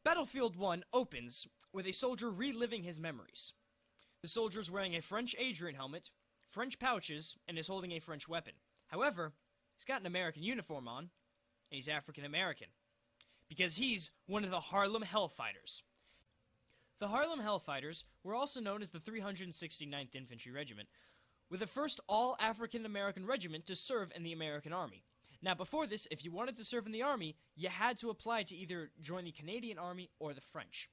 Battlefield 1 opens with a soldier reliving his memories. The soldier is wearing a French Adrian helmet, French pouches, and is holding a French weapon. However, he's got an American uniform on, and he's African American. Because he's one of the Harlem Hellfighters. The Harlem Hellfighters were also known as the 369th Infantry Regiment, were the first all-African American regiment to serve in the American Army. Now, before this, if you wanted to serve in the Army, you had to apply to either join the Canadian Army or the French.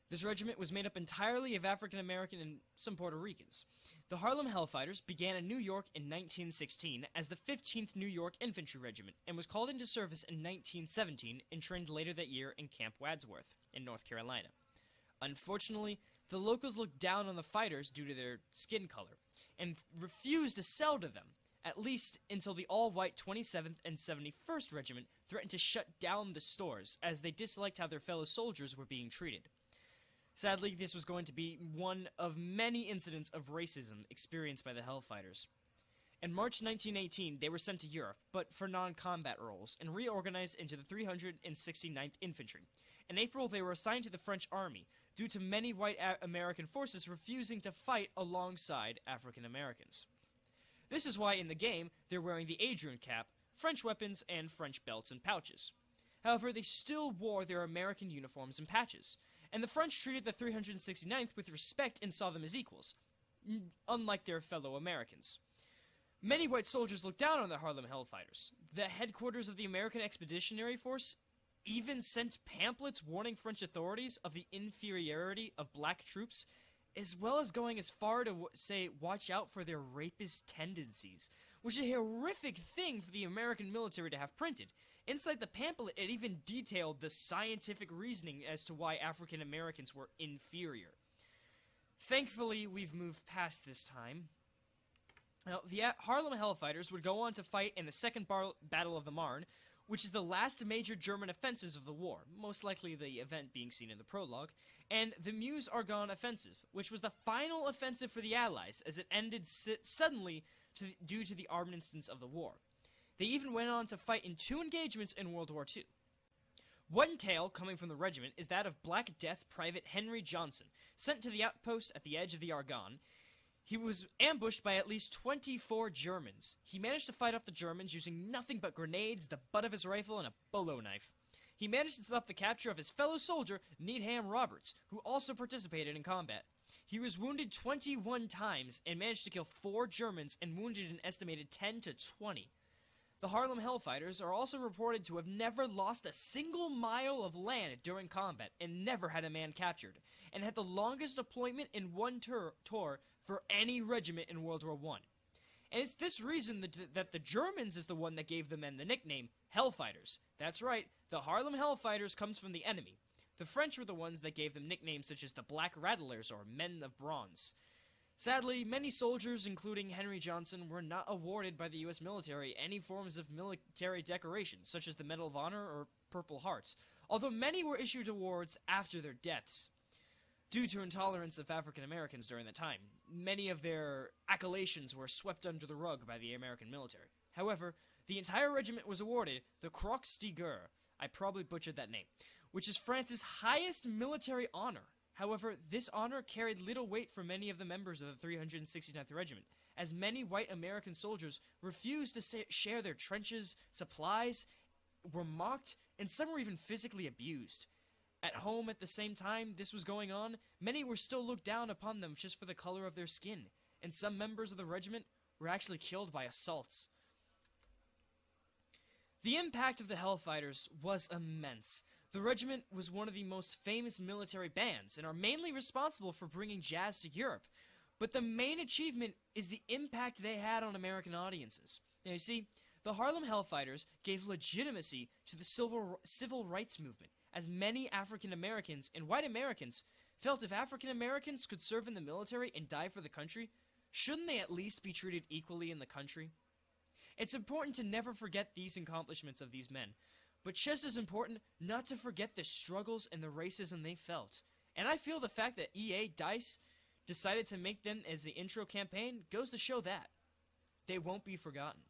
This regiment was made up entirely of African American and some Puerto Ricans. The Harlem Hellfighters began in New York in 1916 as the 15th New York Infantry Regiment and was called into service in 1917 and trained later that year in Camp Wadsworth in North Carolina. Unfortunately, the locals looked down on the fighters due to their skin color and refused to sell to them, at least until the all-white 27th and 71st Regiment threatened to shut down the stores as they disliked how their fellow soldiers were being treated. Sadly, this was going to be one of many incidents of racism experienced by the Hellfighters. In March 1918, they were sent to Europe, but for non-combat roles, and reorganized into the 369th Infantry. In April, they were assigned to the French Army, due to many white American forces refusing to fight alongside African Americans. This is why in the game, they're wearing the Adrian cap, French weapons, and French belts and pouches. However, they still wore their American uniforms and patches, and the French treated the 369th with respect and saw them as equals, unlike their fellow Americans. Many white soldiers looked down on the Harlem Hellfighters. The headquarters of the American Expeditionary Force even sent pamphlets warning French authorities of the inferiority of black troops, as well as going as far to say, watch out for their rapist tendencies, which is a horrific thing for the American military to have printed. Inside the pamphlet, it even detailed the scientific reasoning as to why African Americans were inferior. Thankfully, we've moved past this time. Now, the Harlem Hellfighters would go on to fight in the Second Battle of the Marne, which is the last major German offensive of the war, most likely the event being seen in the prologue, and the Meuse-Argonne Offensive, which was the final offensive for the Allies, as it ended suddenly due to the armistice of the war. They even went on to fight in 2 engagements in World War II. One tale coming from the regiment is that of Black Death Private Henry Johnson, sent to the outpost at the edge of the Argonne. He was ambushed by at least 24 Germans. He managed to fight off the Germans using nothing but grenades, the butt of his rifle, and a bolo knife. He managed to stop the capture of his fellow soldier, Needham Roberts, who also participated in combat. He was wounded 21 times and managed to kill 4 Germans and wounded an estimated 10 to 20. The Harlem Hellfighters are also reported to have never lost a single mile of land during combat and never had a man captured, and had the longest deployment in one tour for any regiment in World War I. And it's this reason that the Germans is the one that gave the men the nickname Hellfighters. That's right, the Harlem Hellfighters comes from the enemy. The French were the ones that gave them nicknames such as the Black Rattlers or Men of Bronze. Sadly, many soldiers, including Henry Johnson, were not awarded by the U.S. military any forms of military decorations, such as the Medal of Honor or Purple Hearts, although many were issued awards after their deaths. Due to intolerance of African Americans during the time, many of their accolades were swept under the rug by the American military. However, the entire regiment was awarded the Croix de Guerre, I probably butchered that name, which is France's highest military honor. However, this honor carried little weight for many of the members of the 369th Regiment, as many white American soldiers refused to share their trenches, supplies, were mocked, and some were even physically abused. At home at the same time this was going on, many were still looked down upon them just for the color of their skin, and some members of the regiment were actually killed by assaults. The impact of the Hellfighters was immense. The regiment was one of the most famous military bands, and are mainly responsible for bringing jazz to Europe. But the main achievement is the impact they had on American audiences. Now you see, the Harlem Hellfighters gave legitimacy to the civil rights movement, as many African Americans and white Americans felt if African Americans could serve in the military and die for the country, shouldn't they at least be treated equally in the country? It's important to never forget these accomplishments of these men, but just as important not to forget the struggles and the racism they felt. And I feel the fact that EA DICE decided to make them as the intro campaign goes to show that they won't be forgotten.